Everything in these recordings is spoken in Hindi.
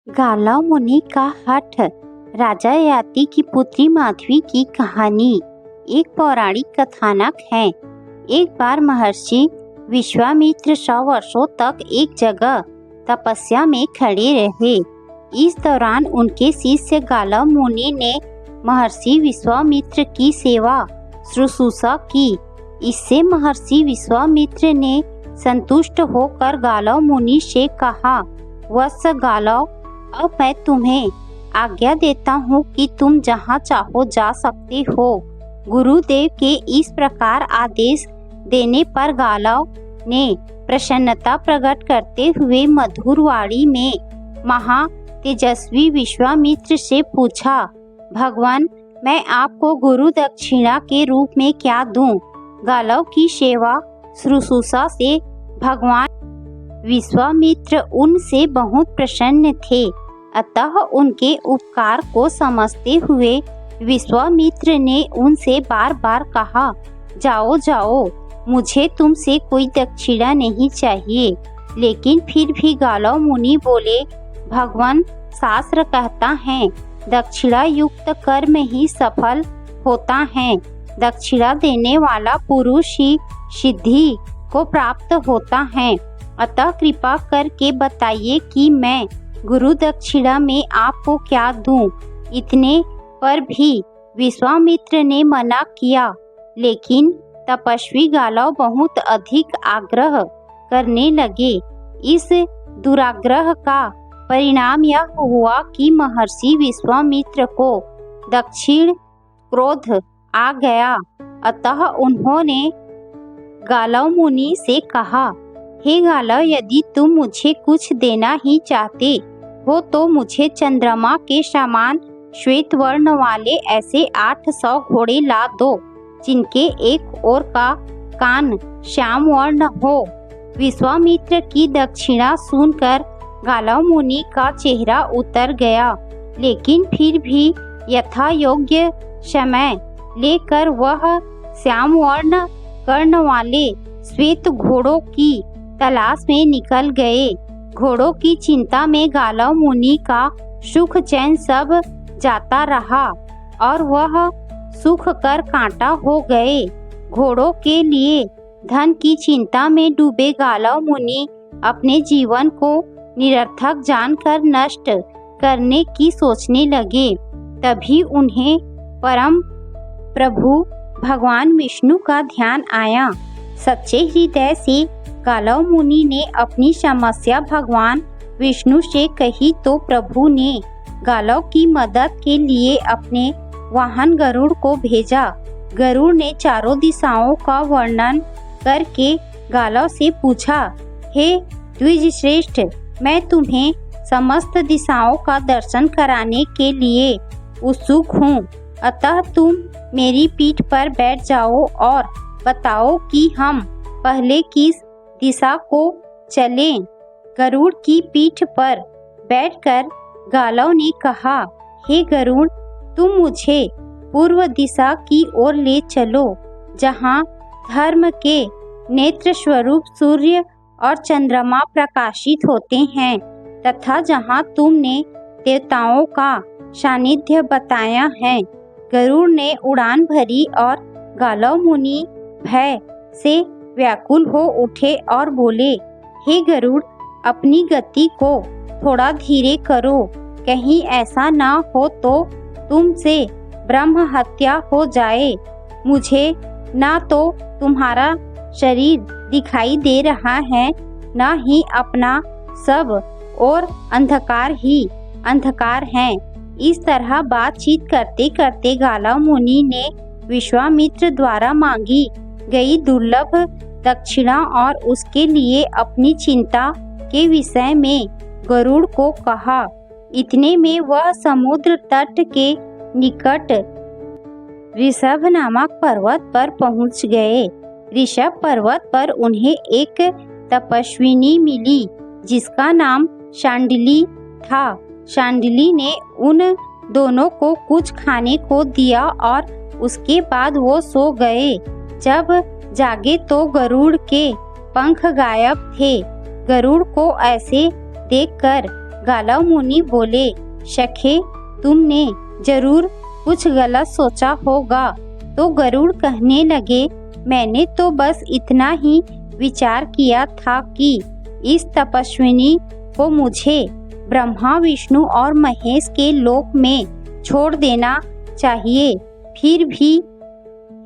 गाला मुनि का हठ। राजा यति की पुत्री माधवी की कहानी एक पौराणिक कथानक है। एक बार महर्षि विश्वामित्र 100 वर्षों तक एक जगह तपस्या में खड़े रहे। इस दौरान उनके शिष्य गाला मुनि ने महर्षि विश्वामित्र की सेवा शुश्रूषा की। इससे महर्षि विश्वामित्र ने संतुष्ट होकर गाला मुनि से कहा, वत्स गाला, अब मैं तुम्हें आज्ञा देता हूँ कि तुम जहाँ चाहो जा सकते हो। गुरुदेव के इस प्रकार आदेश देने पर गाला ने प्रसन्नता प्रकट करते हुए मधुर वाणी में महा तेजस्वी विश्वामित्र से पूछा, भगवान, मैं आपको गुरु दक्षिणा के रूप में क्या दूं? गालव की सेवा शुश्रूषा से भगवान विश्वामित्र उनसे बहुत प्रसन्न थे। अतः उनके उपकार को समझते हुए विश्वामित्र ने उनसे बार बार कहा, जाओ जाओ, मुझे तुमसे कोई दक्षिणा नहीं चाहिए। लेकिन फिर भी गालव मुनि बोले, भगवान, शास्त्र कहता है दक्षिणा युक्त कर्म ही सफल होता है। दक्षिणा देने वाला पुरुष ही सिद्धि को प्राप्त होता है। अतः कृपा करके बताइए कि मैं गुरु दक्षिणा में आपको क्या दूं? इतने पर भी विश्वामित्र ने मना किया। लेकिन तपस्वी गालव बहुत अधिक आग्रह करने लगे। इस दुराग्रह का परिणाम यह हुआ कि महर्षि विश्वामित्र को दक्षिण क्रोध आ गया। अतः उन्होंने गालव मुनि से कहा, हे गालव, यदि तुम मुझे कुछ देना ही चाहते हो तो मुझे चंद्रमा के समान श्वेत वर्ण वाले ऐसे 800 घोड़े ला दो, जिनके एक ओर का कान श्याम वर्ण हो। विश्वामित्र की दक्षिणा सुनकर गालव मुनि का चेहरा उतर गया। लेकिन फिर भी यथा योग्य समय लेकर वह श्याम वर्ण कर्ण वाले श्वेत घोड़ों की तलाश में निकल गए। घोड़ों की चिंता में गालव मुनि का सुख चैन सब जाता रहा और वह सूख कर कांटा हो गए। घोड़ों के लिए धन की चिंता में डूबे गालव मुनि अपने जीवन को निरर्थक जानकर नष्ट करने की सोचने लगे। तभी उन्हें परम प्रभु भगवान विष्णु का ध्यान आया। सच्चे हृदय से गालव मुनि ने अपनी समस्या भगवान विष्णु से कही तो प्रभु ने गालव की मदद के लिए अपने वाहन गरुड़ को भेजा। गरुड़ ने चारों दिशाओं का वर्णन करके गालव से पूछा, हे द्विजश्रेष्ठ, मैं तुम्हें समस्त दिशाओं का दर्शन कराने के लिए उत्सुक हूँ। अतः तुम मेरी पीठ पर बैठ जाओ और बताओ कि हम पहले किस दिशा को चलें। गरुड़ की पीठ पर बैठकर गालव ने कहा, हे गरुड़, तुम मुझे पूर्व दिशा की ओर ले चलो, जहाँ धर्म के नेत्र स्वरूप सूर्य और चंद्रमा प्रकाशित होते हैं तथा जहाँ तुमने देवताओं का सानिध्य बताया है। गरुड़ ने उड़ान भरी और गालव मुनि भय से व्याकुल हो उठे और बोले, हे गरुड़, अपनी गति को थोड़ा धीरे करो, कहीं ऐसा ना हो तो तुमसे ब्रह्म हत्या हो जाए। मुझे ना तो तुम्हारा शरीर दिखाई दे रहा है, ना ही अपना सब और अंधकार ही अंधकार है। इस तरह बातचीत करते करते गालव मुनि ने विश्वामित्र द्वारा मांगी गई दुर्लभ दक्षिणा और उसके लिए अपनी चिंता के विषय में गरुड़ को कहा। इतने में वह समुद्र तट के निकट ऋषभ नामक पर्वत पर पहुंच गए। ऋषभ पर्वत पर उन्हें एक तपस्विनी मिली जिसका नाम शांडिली था। शांडिली ने उन दोनों को कुछ खाने को दिया और उसके बाद वो सो गए। जब जागे तो गरुड़ के पंख गायब थे। गरुड़ को ऐसे देखकर गालव मुनि बोले, सखे तुमने जरूर कुछ गलत सोचा होगा। तो गरुड़ कहने लगे, मैंने तो बस इतना ही विचार किया था कि इस तपस्विनी को मुझे ब्रह्मा विष्णु और महेश के लोक में छोड़ देना चाहिए। फिर भी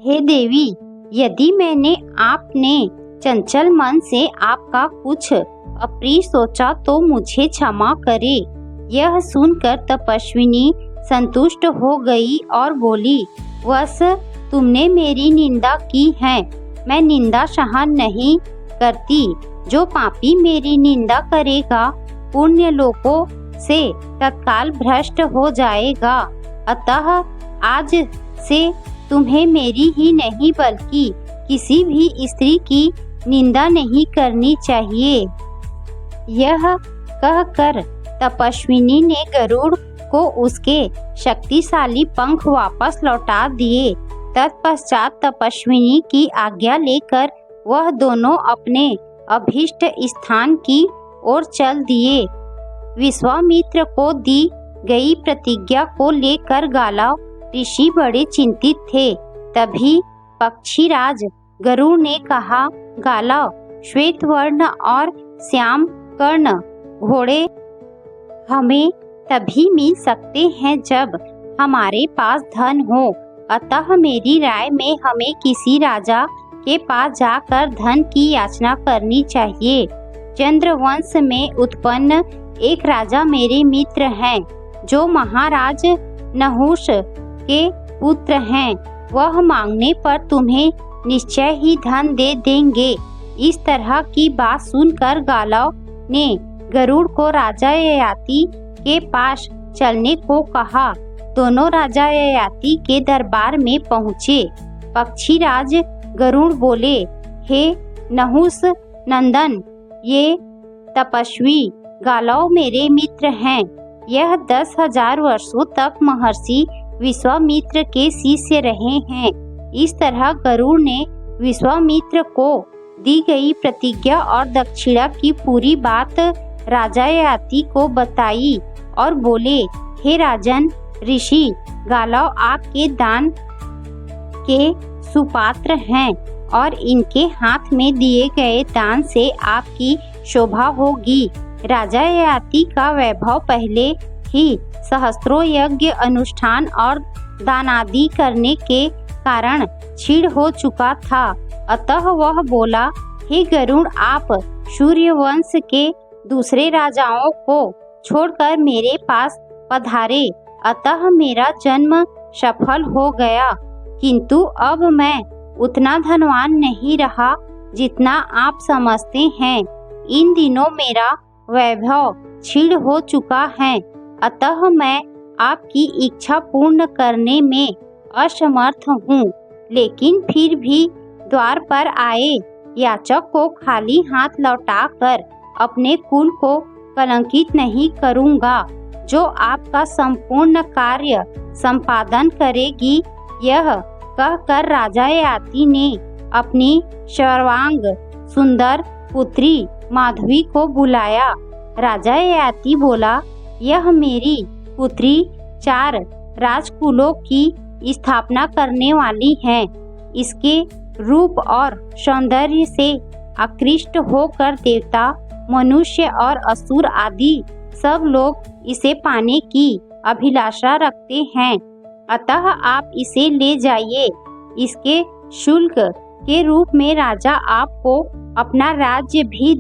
हे देवी, यदि मैंने आपने चंचल मन से आपका कुछ अप्रिय सोचा तो मुझे क्षमा करे। यह सुनकर तपस्विनी संतुष्ट हो गई और बोली, बस तुमने मेरी निंदा की है, मैं निंदा सहन नहीं करती। जो पापी मेरी निंदा करेगा पुण्य लोकों से तत्काल भ्रष्ट हो जाएगा। अतः आज से तुम्हें मेरी ही नहीं बल्कि किसी भी स्त्री की निंदा नहीं करनी चाहिए। यह कहकर तपस्विनी ने गरुड़ को उसके शक्तिशाली पंख वापस लौटा दिए। तत्पश्चात तपस्विनी की आज्ञा लेकर वह दोनों अपने अभीष्ट स्थान की ओर चल दिए। विश्वामित्र को दी गई प्रतिज्ञा को लेकर गालव ऋषि बड़े चिंतित थे। तभी पक्षीराज गरुड़ ने कहा, गालव, श्वेत वर्ण और श्याम कर्ण घोड़े हमें तभी मिल सकते हैं जब हमारे पास धन हो। अतः मेरी राय में हमें किसी राजा के पास जाकर धन की याचना करनी चाहिए। चंद्रवंश में उत्पन्न एक राजा मेरे मित्र हैं, जो महाराज नहुष के पुत्र हैं। वह मांगने पर तुम्हें निश्चय ही धन दे देंगे। इस तरह की बात सुनकर गालव ने गरुड़ को राजा ययाति के पास चलने को कहा। दोनों राजा ययाति के दरबार में पहुँचे। पक्षीराज गरुड़ बोले, हे नहुष नंदन, ये तपस्वी गालव मेरे मित्र हैं। यह 10,000 वर्षों तक महर्षि विश्वामित्र के शिष्य रहे हैं। इस तरह गरुड़ ने विश्वामित्र को दी गई प्रतिज्ञा और दक्षिणा की पूरी बात राजा ययाति को बताई और बोले, हे राजन, ऋषि गालव आपके दान के सुपात्र हैं और इनके हाथ में दिए गए दान से आपकी शोभा होगी। राजा ययाति का वैभव पहले ही सहस्त्रों यज्ञ अनुष्ठान और दानादि करने के कारण क्षीण हो चुका था। अतः वह बोला, हे गरुड़, आप सूर्यवंश के दूसरे राजाओं को छोड़कर मेरे पास पधारे। अतः मेरा जन्म सफल हो गया, किंतु अब मैं उतना धनवान नहीं रहा जितना आप समझते हैं। इन दिनों मेरा वैभव क्षीण हो चुका है, अतः मैं आपकी इच्छा पूर्ण करने में असमर्थ हूँ। लेकिन फिर भी द्वार पर आए याचक को खाली हाथ लौटाकर अपने कुल को कलंकित नहीं करूँगा। जो आपका संपूर्ण कार्य संपादन करेगी। यह कहकर राजा ययाति ने अपनी सर्वांग सुंदर पुत्री माधवी को बुलाया। राजा ययाति बोला, यह मेरी पुत्री 4 राजकुलों की स्थापना करने वाली है। इसके रूप और सौंदर्य से आकृष्ट होकर देवता, मनुष्य और असुर आदि सब लोग इसे पाने की अभिलाषा रखते हैं। अतः आप इसे ले जाइए। इसके शुल्क के रूप में राजा आपको अपना राज्य भी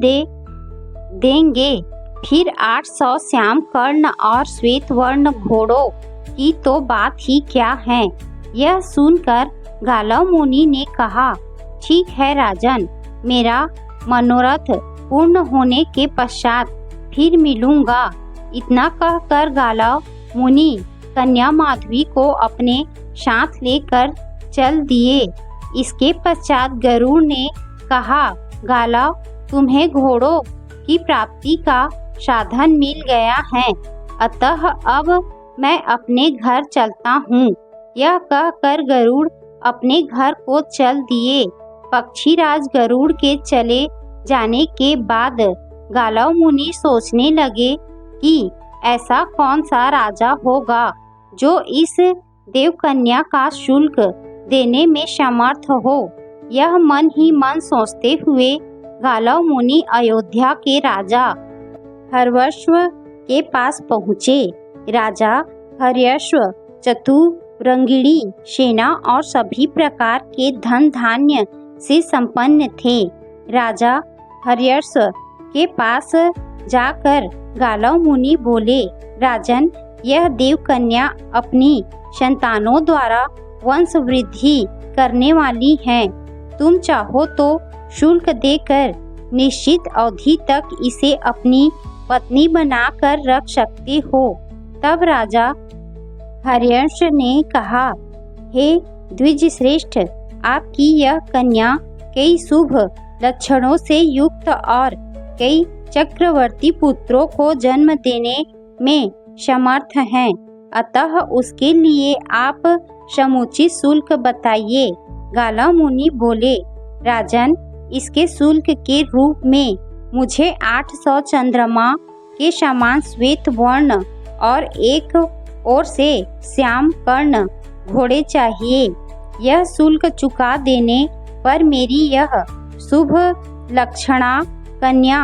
देंगे। फिर 800 श्याम कर्ण और श्वेत वर्ण घोड़ों की तो बात ही क्या है। यह सुनकर गालव मुनि ने कहा, ठीक है राजन, मेरा मनोरथ पूर्ण होने के पश्चात फिर मिलूंगा। इतना कहकर गालव मुनि कन्या माधवी को अपने साथ लेकर चल दिए। इसके पश्चात गरुड़ ने कहा, गालव, तुम्हें घोड़ों की प्राप्ति का साधन मिल गया है, अतः अब मैं अपने घर चलता हूँ। यह कहकर गरुड़ अपने घर को चल दिए। पक्षीराज गरुड़ के चले जाने के बाद गालव मुनि सोचने लगे कि ऐसा कौन सा राजा होगा जो इस देवकन्या का शुल्क देने में समर्थ हो। यह मन ही मन सोचते हुए गालव मुनि अयोध्या के राजा हर्यश्व के पास पहुँचे। राजा हर्यश्व चतुरंगिणी सेना और सभी प्रकार के धन धान्य से संपन्न थे। राजा हर्यश्व के पास जाकर गालव मुनि बोले, राजन, यह देवकन्या अपनी संतानों द्वारा वंश वृद्धि करने वाली है। तुम चाहो तो शुल्क देकर निश्चित अवधि तक इसे अपनी पत्नी बनाकर रख सकते हो। तब राजा हर्यश्व ने कहा, हे द्विजश्रेष्ठ, आपकी यह कन्या कई शुभ लक्षणों से युक्त और कई चक्रवर्ती पुत्रों को जन्म देने में समर्थ हैं। अतः उसके लिए आप समुचित शुल्क बताइए। गालव मुनि बोले, राजन, इसके शुल्क के रूप में मुझे 800 चंद्रमा के समान श्वेत वर्ण और एक ओर से श्याम कर्ण घोड़े चाहिए। यह शुल्क चुका देने पर मेरी यह शुभ लक्षणा कन्या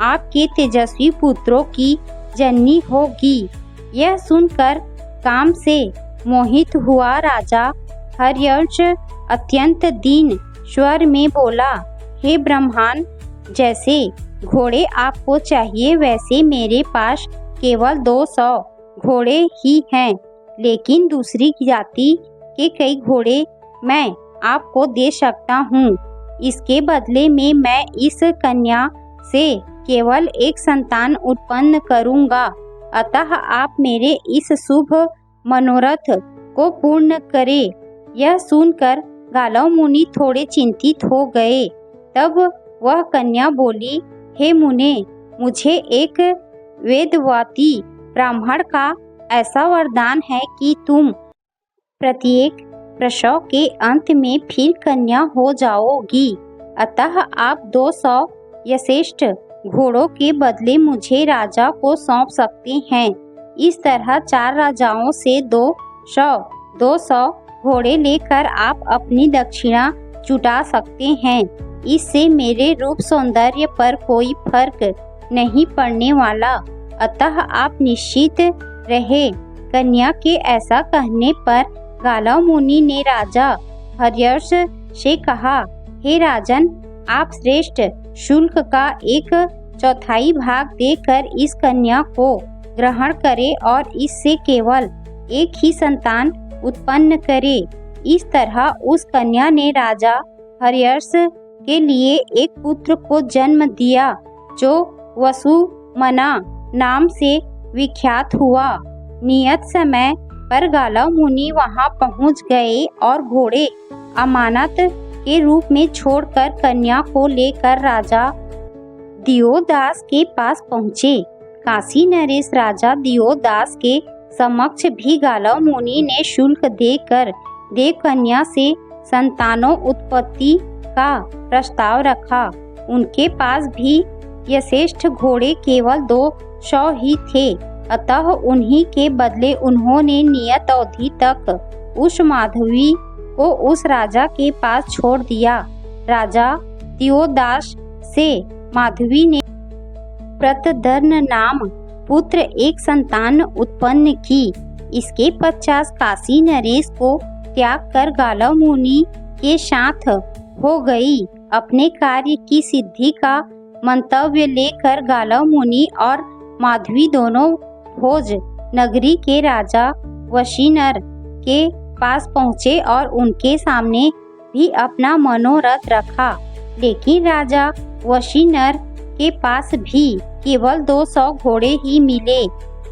आपके तेजस्वी पुत्रों की जननी होगी। यह सुनकर काम से मोहित हुआ राजा हर्यश्व अत्यंत दीन स्वर में बोला, हे ब्रह्मन, जैसे घोड़े आपको चाहिए वैसे मेरे पास केवल 200 घोड़े ही हैं, लेकिन दूसरी जाति के कई घोड़े मैं आपको दे सकता हूँ। इसके बदले में मैं इस कन्या से केवल एक संतान उत्पन्न करूँगा। अतः आप मेरे इस शुभ मनोरथ को पूर्ण करें। यह सुनकर गालव मुनि थोड़े चिंतित हो गए। तब वह कन्या बोली, हे मुने, मुझे एक वेदवती ब्राह्मण का ऐसा वरदान है कि तुम प्रत्येक प्रसव के अंत में फिर कन्या हो जाओगी। अतः आप 200 यथेष्ट घोड़ों के बदले मुझे राजा को सौंप सकते हैं। इस तरह 4 राजाओं से 200 घोड़े लेकर आप अपनी दक्षिणा जुटा सकते हैं। इससे मेरे रूप सौंदर्य पर कोई फर्क नहीं पड़ने वाला। अतः आप निश्चित रहे। कन्या के ऐसा कहने पर गालव मुनि ने राजा हर्यश्व से कहा, हे राजन, आप श्रेष्ठ शुल्क का 1/4 भाग देकर इस कन्या को ग्रहण करें और इससे केवल एक ही संतान उत्पन्न करें। इस तरह उस कन्या ने राजा हर्यश्व के लिए एक पुत्र को जन्म दिया जो वसुमना नाम से विख्यात हुआ। नियत समय पर गालव मुनि वहां पहुंच गए और घोड़े अमानत के रूप में छोड़कर कन्या को लेकर राजा दियोदास के पास पहुँचे। काशी नरेश राजा दियोदास के समक्ष भी गालव मुनि ने शुल्क देकर देवकन्या से संतानों उत्पत्ति का प्रस्ताव रखा। उनके पास भी यथेष्ट घोड़े केवल 200 ही थे। अतः उन्हीं के बदले उन्होंने नियत अवधि तक उस माधवी को उस राजा के पास छोड़ दिया। राजा दियोदास से माधवी ने प्रतदर्न नाम पुत्र एक संतान उत्पन्न की। इसके पश्चात काशी नरेश को त्याग कर गालव मुनि के साथ हो गई। अपने कार्य की सिद्धि का मंतव्य लेकर गालव मुनि और माधवी दोनों भोज नगरी के राजा वशिनर के पास पहुँचे और उनके सामने भी अपना मनोरथ रखा। लेकिन राजा वशिनर के पास भी केवल 200 घोड़े ही मिले।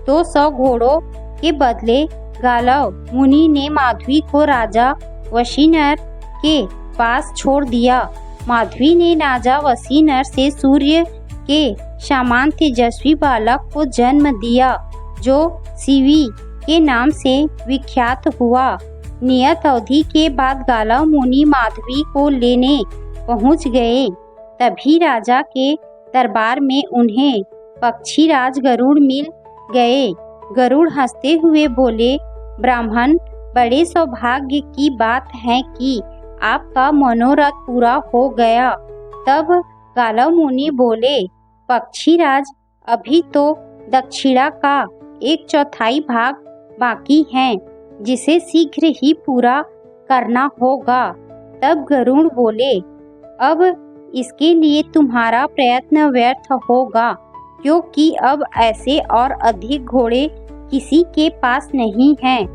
200 घोड़ों के बदले गालव मुनि ने माधवी को राजा वशिनर के पास छोड़ दिया। माधवी ने राजा वशिनर से सूर्य के समान तेजस्वी बालक को जन्म दिया जो शिवी के नाम से विख्यात हुआ। नियत अवधि के बाद गालव मुनि माधवी को लेने पहुंच गए। तभी राजा के दरबार में उन्हें पक्षीराज गरुड़ मिल गए। गरुड़ हंसते हुए बोले, ब्राह्मण, बड़े सौभाग्य की बात है कि आपका मनोरथ पूरा हो गया। तब गालव मुनि बोले, पक्षीराज, अभी तो दक्षिणा का 1/4 भाग बाकी है, जिसे शीघ्र ही पूरा करना होगा। तब गरुड़ बोले, अब इसके लिए तुम्हारा प्रयत्न व्यर्थ होगा, क्योंकि अब ऐसे और अधिक घोड़े किसी के पास नहीं हैं।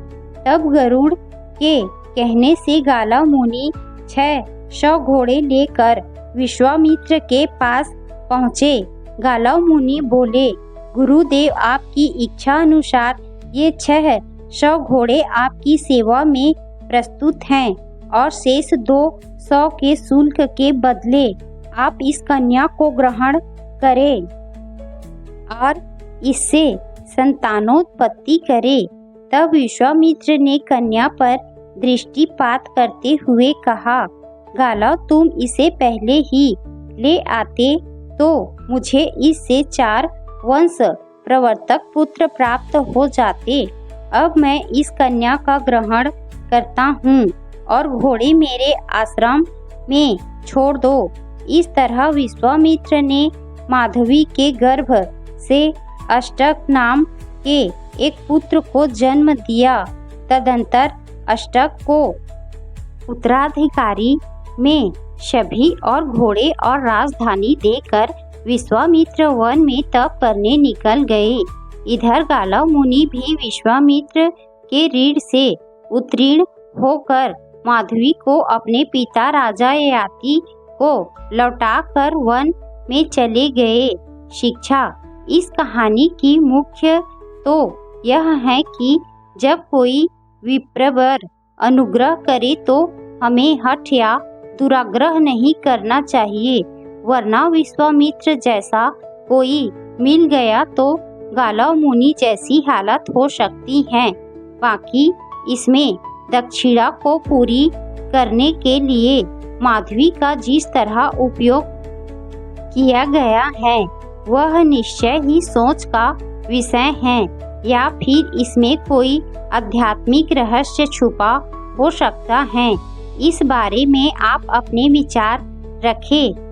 तब गरुड़ के कहने से गालव मुनि 600 घोड़े लेकर विश्वामित्र के पास पहुँचे। गालव मुनि बोले, गुरुदेव, आपकी इच्छा अनुसार ये 600 घोड़े आपकी सेवा में प्रस्तुत हैं और शेष 200 के शुल्क के बदले आप इस कन्या को ग्रहण करें और इससे संतानोत्पत्ति करें। तब विश्वामित्र ने कन्या पर दृष्टिपात करते हुए कहा, गालव, तुम इसे पहले ही ले आते तो मुझे इससे 4 वंश प्रवर्तक पुत्र प्राप्त हो जाते। अब मैं इस कन्या का ग्रहण करता हूँ और घोड़े मेरे आश्रम में छोड़ दो। इस तरह विश्वामित्र ने माधवी के गर्भ से अष्टक नाम के एक पुत्र को जन्म दिया। तदंतर अष्टक को उत्तराधिकारी में सभी और घोड़े और राजधानी देकर विश्वामित्र वन में तप करने निकल गए। इधर गालव मुनि भी विश्वामित्र के ऋण से उत्तीर्ण होकर माधवी को अपने पिता राजा ययाति को लौटाकर वन में चले गए। शिक्षा, इस कहानी की मुख्य तो यह है कि जब कोई विप्रवर अनुग्रह करे तो हमें हठ या दुराग्रह नहीं करना चाहिए, वरना विश्वामित्र जैसा कोई मिल गया तो गालव मुनि जैसी हालत हो सकती है। बाकी इसमें दक्षिणा को पूरी करने के लिए माधवी का जिस तरह उपयोग किया गया है वह निश्चय ही सोच का विषय है, या फिर इसमें कोई आध्यात्मिक रहस्य छुपा हो सकता है। इस बारे में आप अपने विचार रखें।